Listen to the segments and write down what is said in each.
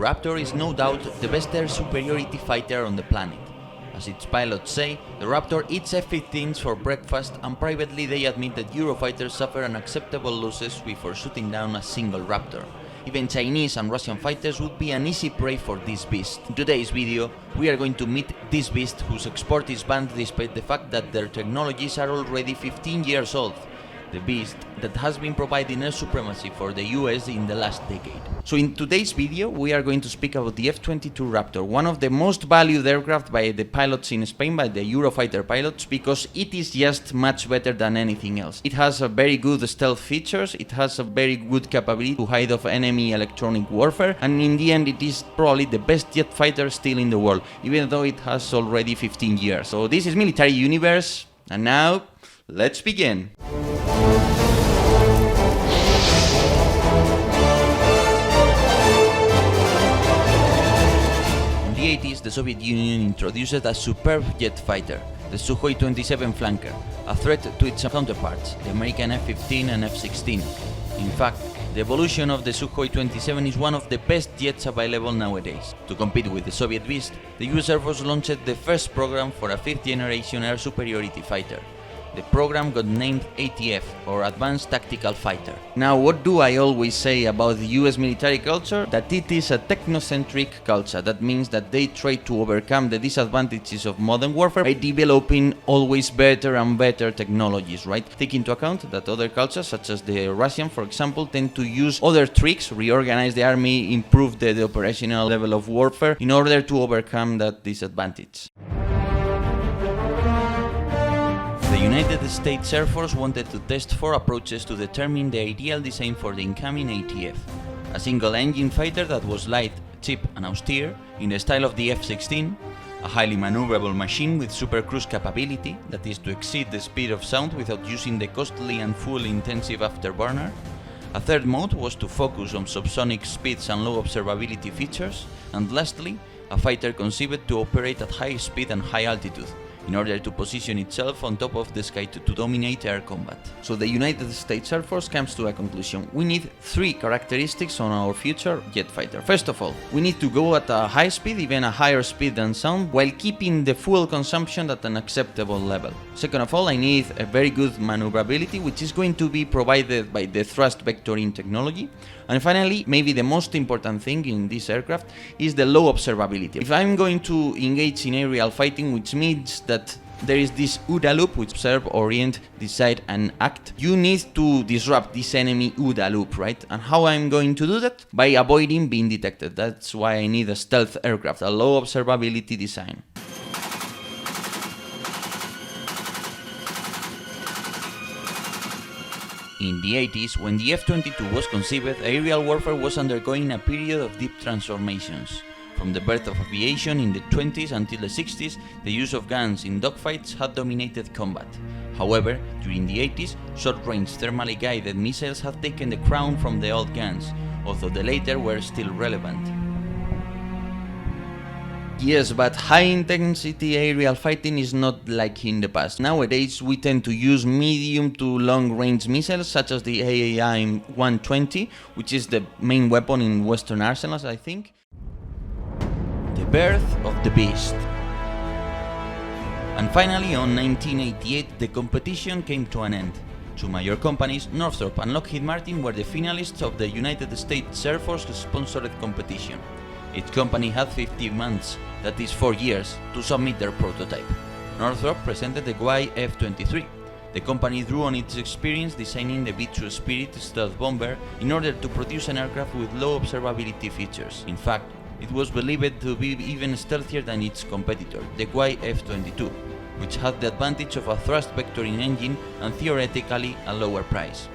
Raptor is no doubt the best air superiority fighter on the planet. As its pilots say, the Raptor eats F-15s for breakfast, and privately they admit that Eurofighters suffer unacceptable losses before shooting down a single Raptor. Even Chinese and Russian fighters would be an easy prey for this beast. In today's video, we are going to meet this beast whose export is banned despite the fact that their technologies are already 15 years old. The beast that has been providing air supremacy for the US in the last decade. So in today's video we are going to speak about the F-22 Raptor, one of the most valued aircraft by the pilots in Spain, by the Eurofighter pilots, because it is just much better than anything else. It has a very good stealth features, it has a very good capability to hide of enemy electronic warfare, and in the end it is probably the best jet fighter still in the world, even though it has already 15 years. So this is Military Universe, and now let's begin. In the 80s, the Soviet Union introduced a superb jet fighter, the Sukhoi 27 Flanker, a threat to its counterparts, the American F-15 and F-16. In fact, the evolution of the Sukhoi 27 is one of the best jets available nowadays. To compete with the Soviet beast, the US Air Force launched the first program for a fifth-generation air superiority fighter. The program got named ATF, or Advanced Tactical Fighter. Now, what do I always say about the US military culture? That it is a technocentric culture. That means that they try to overcome the disadvantages of modern warfare by developing always better and better technologies, right? Take into account that other cultures, such as the Russian, for example, tend to use other tricks, reorganize the army, improve the operational level of warfare in order to overcome that disadvantage. The United States Air Force wanted to test 4 approaches to determine the ideal design for the incoming ATF. A single-engine fighter that was light, cheap and austere, in the style of the F-16, a highly maneuverable machine with super cruise capability, that is to exceed the speed of sound without using the costly and fuel-intensive afterburner. A third mode was to focus on subsonic speeds and low observability features, and lastly, a fighter conceived to operate at high speed and high altitude, in order to position itself on top of the sky to dominate air combat. So the United States Air Force comes to a conclusion. We need 3 characteristics on our future jet fighter. First of all, we need to go at a high speed, even a higher speed than sound, while keeping the fuel consumption at an acceptable level. Second of all, I need a very good maneuverability, which is going to be provided by the thrust vectoring technology. And finally, maybe the most important thing in this aircraft is the low observability. If I'm going to engage in aerial fighting, which means that there is this OODA loop, which observe, orient, decide and act, you need to disrupt this enemy OODA loop, right? And how I'm going to do that? By avoiding being detected. That's why I need a stealth aircraft, a low observability design. In the 80s, when the F-22 was conceived, aerial warfare was undergoing a period of deep transformations. From the birth of aviation in the 20s until the 60s, the use of guns in dogfights had dominated combat. However, during the 80s, short-range thermally guided missiles had taken the crown from the old guns, although the latter were still relevant. Yes, but high-intensity aerial fighting is not like in the past. Nowadays, we tend to use medium to long-range missiles, such as the AIM-120, which is the main weapon in Western arsenals, I think. The birth of the beast. And finally, on 1988, the competition came to an end. 2 major companies, Northrop and Lockheed Martin, were the finalists of the United States Air Force sponsored competition. Each company had 15 months, that is 4 years, to submit their prototype. Northrop presented the YF-23. The company drew on its experience designing the B-2 Spirit stealth bomber in order to produce an aircraft with low observability features. In fact, it was believed to be even stealthier than its competitor, the YF-22, which had the advantage of a thrust vectoring engine and theoretically a lower price.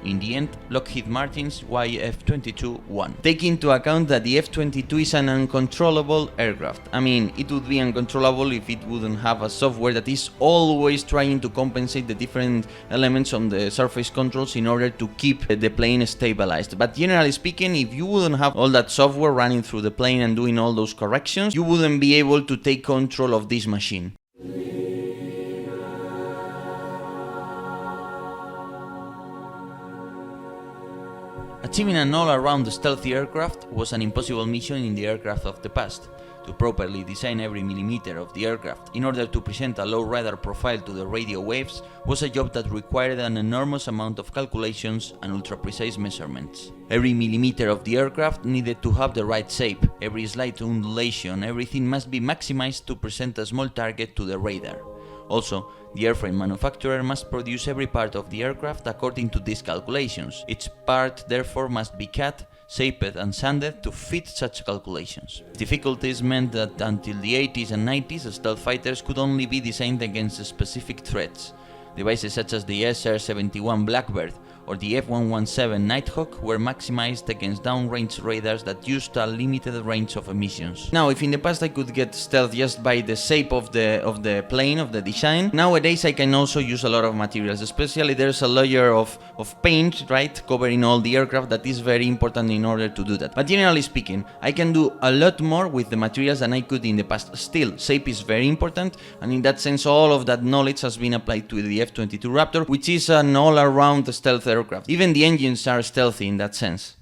In the end, Lockheed Martin's YF-22 won. Take into account that the F-22 is an uncontrollable aircraft. I mean, it would be uncontrollable if it wouldn't have a software that is always trying to compensate the different elements on the surface controls in order to keep the plane stabilized. But generally speaking, if you wouldn't have all that software running through the plane and doing all those corrections, you wouldn't be able to take control of this machine. Achieving an all-around stealthy aircraft was an impossible mission in the aircraft of the past. To properly design every millimeter of the aircraft in order to present a low radar profile to the radio waves was a job that required an enormous amount of calculations and ultra-precise measurements. Every millimeter of the aircraft needed to have the right shape, every slight undulation, everything must be maximized to present a small target to the radar. Also, the airframe manufacturer must produce every part of the aircraft according to these calculations. Each part therefore must be cut, shaped and sanded to fit such calculations. Difficulties meant that until the 80s and 90s, stealth fighters could only be designed against specific threats. Devices such as the SR-71 Blackbird or the F-117 Nighthawk were maximized against downrange radars that used a limited range of emissions. Now, if in the past I could get stealth just by the shape of the plane, of the design, nowadays I can also use a lot of materials, especially there's a layer of paint, right, covering all the aircraft that is very important in order to do that. But generally speaking, I can do a lot more with the materials than I could in the past. Still, shape is very important, and in that sense all of that knowledge has been applied to the F-22 Raptor, which is an all-around stealth aircraft. Even the engines are stealthy in that sense.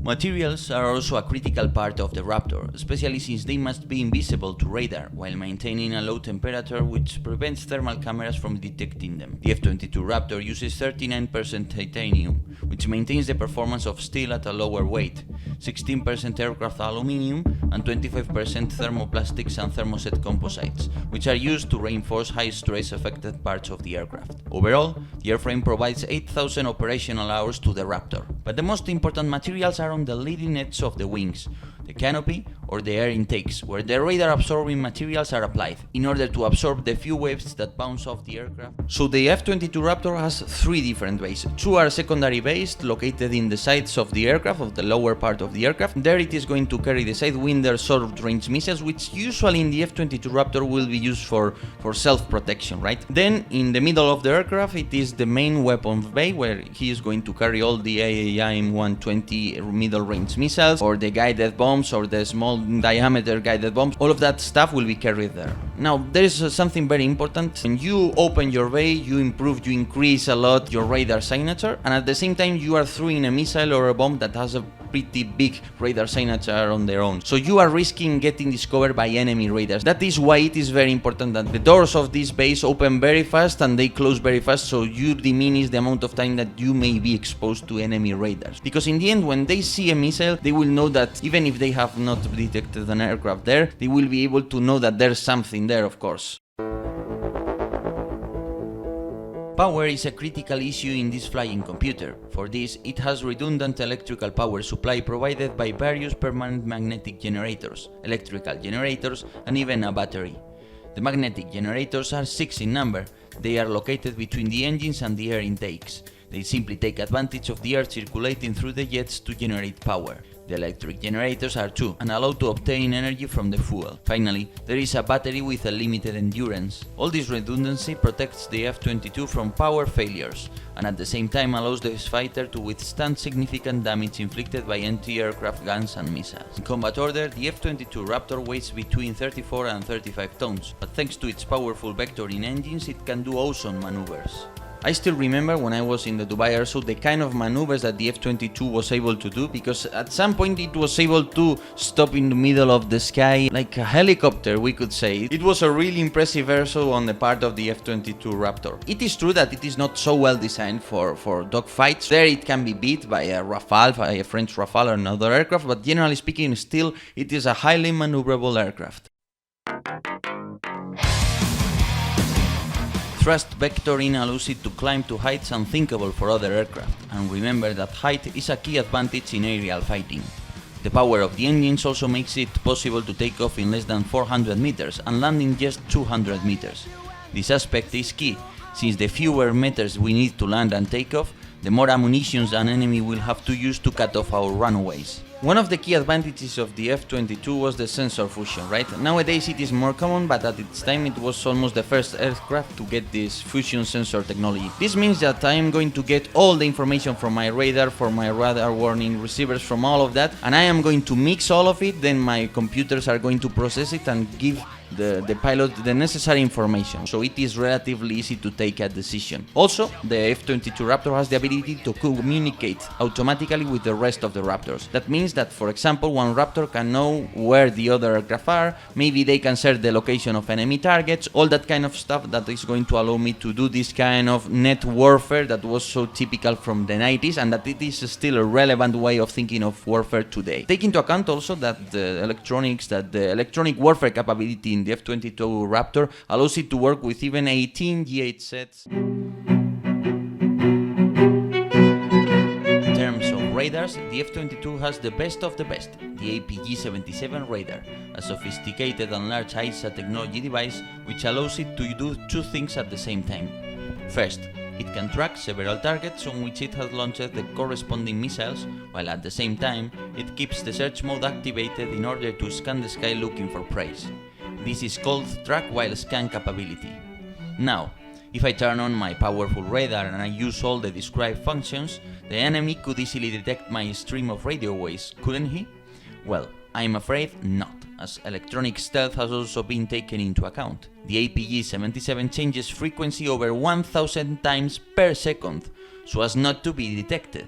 Materials are also a critical part of the Raptor, especially since they must be invisible to radar while maintaining a low temperature which prevents thermal cameras from detecting them. The F-22 Raptor uses 39% titanium, which maintains the performance of steel at a lower weight, 16% aircraft aluminum, and 25% thermoplastics and thermoset composites, which are used to reinforce high-stress affected parts of the aircraft. Overall, the airframe provides 8,000 operational hours to the Raptor, but the most important materials are on the leading edge of the wings, the canopy or the air intakes, where the radar-absorbing materials are applied, in order to absorb the few waves that bounce off the aircraft. So the F-22 Raptor has three different bases. Two are secondary bases, located in the sides of the aircraft, of the lower part of the aircraft. There it is going to carry the sidewinder short-range missiles, which usually in the F-22 Raptor will be used for self-protection, right? Then, in the middle of the aircraft, it is the main weapons bay, where he is going to carry all the AIM-120 middle-range missiles, or the guided bombs, or the small diameter guided bombs. All of that stuff will be carried there. Now, there is something very important. When you open your bay, you increase a lot your radar signature, and at the same time you are throwing a missile or a bomb that has a pretty big radar signature on their own. So you are risking getting discovered by enemy radars. That is why it is very important that the doors of this base open very fast and they close very fast, so you diminish the amount of time that you may be exposed to enemy radars. Because in the end, when they see a missile, they will know that even if they have not detected an aircraft there, they will be able to know that there's something there, of course. Power is a critical issue in this flying computer. For this, it has redundant electrical power supply provided by various permanent magnetic generators, electrical generators, and even a battery. The magnetic generators are 6 in number. They are located between the engines and the air intakes. They simply take advantage of the air circulating through the jets to generate power. The electric generators are 2 and allow to obtain energy from the fuel. Finally, there is a battery with a limited endurance. All this redundancy protects the F-22 from power failures, and at the same time allows the fighter to withstand significant damage inflicted by anti-aircraft guns and missiles. In combat order, the F-22 Raptor weighs between 34 and 35 tons, but thanks to its powerful vectoring engines, it can do awesome maneuvers. I still remember when I was in the Dubai Air Show the kind of maneuvers that the F-22 was able to do, because at some point it was able to stop in the middle of the sky like a helicopter, we could say. It was a really impressive air show on the part of the F-22 Raptor. It is true that it is not so well designed for dogfights. There it can be beat by a Rafale, by a French Rafale or another aircraft, but generally speaking still it is a highly maneuverable aircraft. Thrust vectoring allows it to climb to heights unthinkable for other aircraft, and remember that height is a key advantage in aerial fighting. The power of the engines also makes it possible to take off in less than 400 meters and land in just 200 meters. This aspect is key, since the fewer meters we need to land and take off, the more ammunition an enemy will have to use to cut off our runaways. One of the key advantages of the F-22 was the sensor fusion, right? Nowadays it is more common, but at its time it was almost the first aircraft to get this fusion sensor technology. This means that I am going to get all the information from my radar, from my radar warning receivers, from all of that, and I am going to mix all of it, then my computers are going to process it and give the pilot the necessary information, so it is relatively easy to take a decision. Also, the F-22 Raptor has the ability to communicate automatically with the rest of the Raptors. That means that, for example, one Raptor can know where the other aircraft are, maybe they can share the location of enemy targets, all that kind of stuff that is going to allow me to do this kind of net warfare that was so typical from the 90s, and that it is still a relevant way of thinking of warfare today. Take into account also that the electronic warfare capability in the F-22 Raptor allows it to work with even 18 G8 sets. In terms of radars, the F-22 has the best of the best, the APG-77 radar, a sophisticated and large ISA technology device which allows it to do two things at the same time. First, it can track several targets on which it has launched the corresponding missiles, while at the same time it keeps the search mode activated in order to scan the sky looking for prey. This is called track while scan capability. Now, if I turn on my powerful radar and I use all the described functions, the enemy could easily detect my stream of radio waves, couldn't he? Well, I'm afraid not, as electronic stealth has also been taken into account. The APG-77 changes frequency over 1000 times per second, so as not to be detected.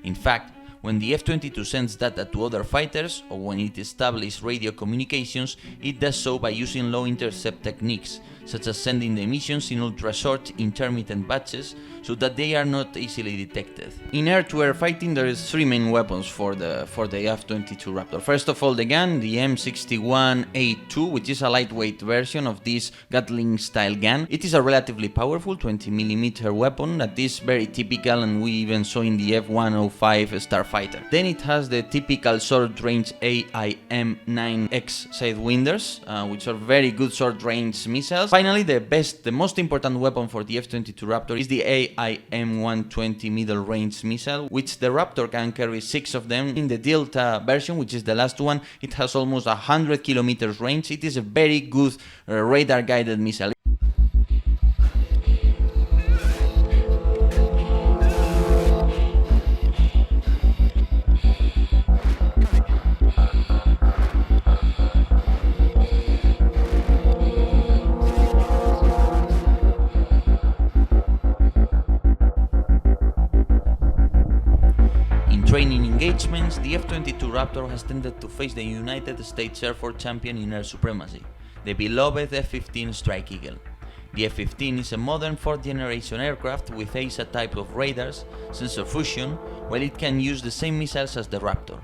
In fact, when the F-22 sends data to other fighters, or when it establishes radio communications, it does so by using low intercept techniques, such as sending the emissions in ultra-short intermittent batches, so that they are not easily detected. In air-to-air fighting, there is three main weapons for the F-22 Raptor. First of all, the gun, the M61A2, which is a lightweight version of this Gatling style gun. It is a relatively powerful 20mm weapon that is very typical, and we even saw in the F-105 Starfighter. Then it has the typical short-range AIM-9X Sidewinders, which are very good short-range missiles. Finally, the most important weapon for the F-22 Raptor is the AIM-120 middle-range missile, which the Raptor can carry 6 of them. In the Delta version, which is the last one, it has almost 100 kilometers range. It is a very good radar-guided missile. Training engagements, the F-22 Raptor has tended to face the United States Air Force champion in air supremacy, the beloved F-15 Strike Eagle. The F-15 is a modern 4th generation aircraft with ASA type of radars, sensor fusion, while it can use the same missiles as the Raptor.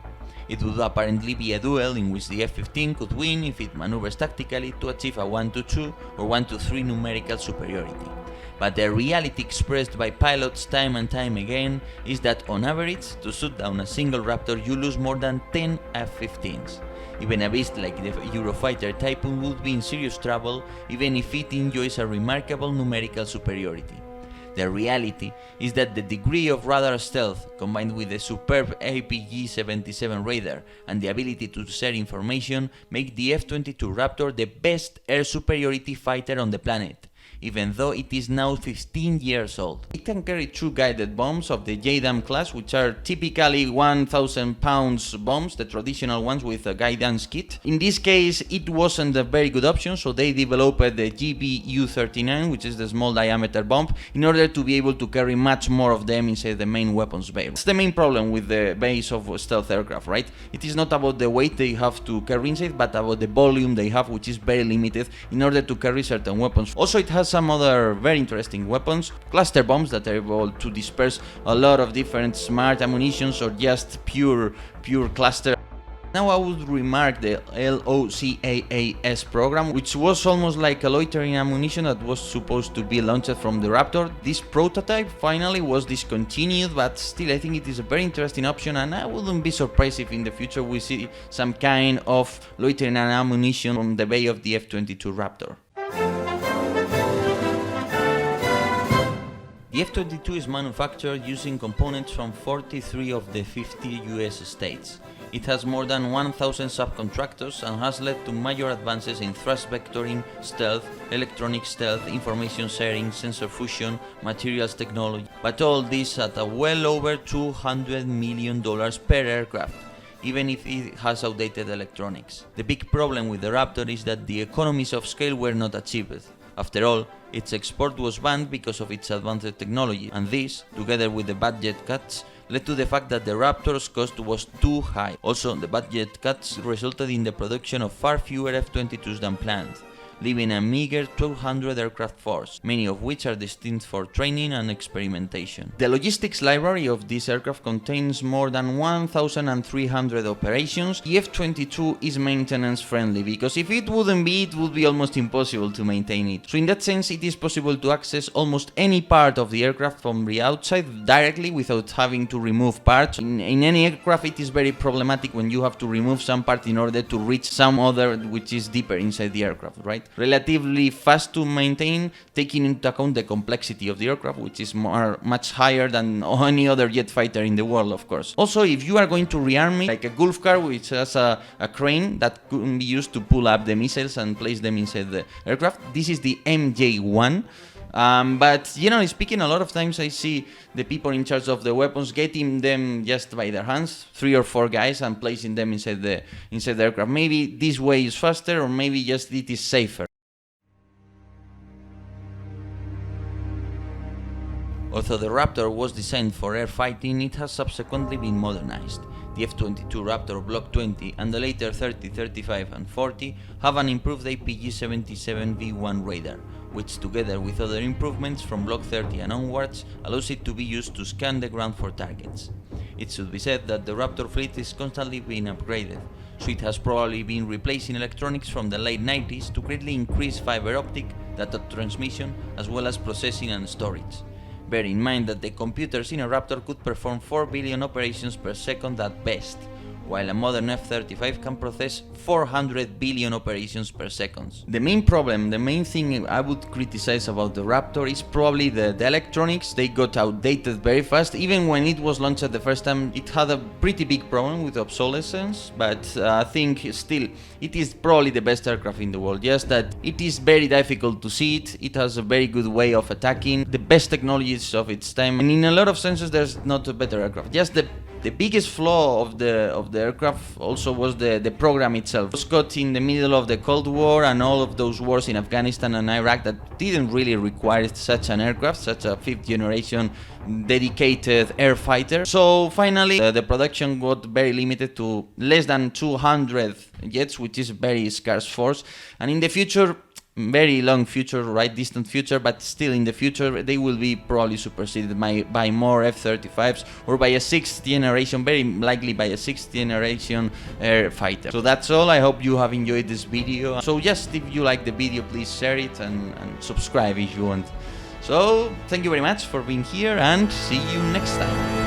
It would apparently be a duel in which the F-15 could win if it maneuvers tactically to achieve a 1-2 or 1-3 numerical superiority. But the reality expressed by pilots time and time again is that on average, to shoot down a single Raptor you lose more than 10 F-15s. Even a beast like the Eurofighter Typhoon would be in serious trouble even if it enjoys a remarkable numerical superiority. The reality is that the degree of radar stealth, combined with the superb APG-77 radar and the ability to share information, make the F-22 Raptor the best air superiority fighter on the planet, even though it is now 15 years old. It can carry 2 guided bombs of the JDAM class, which are typically 1,000 pounds bombs, the traditional ones with a guidance kit. In this case, it wasn't a very good option, so they developed the GBU-39, which is the small diameter bomb, in order to be able to carry much more of them inside the main weapons bay. That's the main problem with the base of stealth aircraft, right? It is not about the weight they have to carry inside, but about the volume they have, which is very limited in order to carry certain weapons. Also, it has some other very interesting weapons, cluster bombs that are able to disperse a lot of different smart ammunitions or just pure cluster. Now I would remark the LOCAAS program, which was almost like a loitering ammunition that was supposed to be launched from the Raptor. This prototype finally was discontinued, but still I think it is a very interesting option, and I wouldn't be surprised if in the future we see some kind of loitering ammunition from the bay of the F-22 Raptor. The F-22 is manufactured using components from 43 of the 50 US states. It has more than 1,000 subcontractors and has led to major advances in thrust vectoring, stealth, electronic stealth, information sharing, sensor fusion, materials technology, but all this at a well over $200 million per aircraft. even if it has outdated electronics. The big problem with the Raptor is that the economies of scale were not achieved. After all, its export was banned because of its advanced technology, and this, together with the budget cuts, led to the fact that the Raptor's cost was too high. Also, the budget cuts resulted in the production of far fewer F-22s than planned, leaving a meager 200 aircraft force, many of which are destined for training and experimentation. The logistics library of this aircraft contains more than 1,300 operations. The F-22 is maintenance friendly, because if it wouldn't be, it would be almost impossible to maintain it. So in that sense, it is possible to access almost any part of the aircraft from the outside directly without having to remove parts. In any aircraft, it is very problematic when you have to remove some part in order to reach some other which is deeper inside the aircraft, right? Relatively fast to maintain, taking into account the complexity of the aircraft, which is much higher than any other jet fighter in the world, of course. Also, if you are going to rearm it, like a Gulf car which has a crane that could be used to pull up the missiles and place them inside the aircraft, this is the MJ1. But generally speaking, a lot of times I see the people in charge of the weapons getting them just by their hands, 3 or 4 guys, and placing them inside the aircraft. Maybe this way is faster, or maybe just it is safer. Although the Raptor was designed for air fighting, it has subsequently been modernized. The F-22 Raptor Block 20 and the later 30, 35 and 40 have an improved APG-77V1 radar, which together with other improvements from Block 30 and onwards allows it to be used to scan the ground for targets. It should be said that the Raptor fleet is constantly being upgraded, so it has probably been replacing electronics from the late 90s to greatly increase fiber optic, data transmission, as well as processing and storage. Bear in mind that the computers in a Raptor could perform 4 billion operations per second at best, while a modern F-35 can process 400 billion operations per second. The main problem, the main thing I would criticize about the Raptor is probably the electronics. They got outdated very fast. Even when it was launched the first time, it had a pretty big problem with obsolescence, but I think still it is probably the best aircraft in the world. Just that it is very difficult to see it. It has a very good way of attacking, the best technologies of its time, and in a lot of senses there's not a better aircraft. Just the biggest flaw of the aircraft also was the program itself. It was got in the middle of the Cold War and all of those wars in Afghanistan and Iraq that didn't really require such an aircraft, such a 5th generation dedicated air fighter. So finally the production got very limited to less than 200 jets, which is a very scarce force, and in the future, very long future, right, distant future, but still in the future they will be probably superseded by more F-35s or by a 6th generation, very likely by a 6th generation air fighter. So that's all. I hope you have enjoyed this video. So just if you like the video, please share it and subscribe if you want. So thank you very much for being here, and see you next time.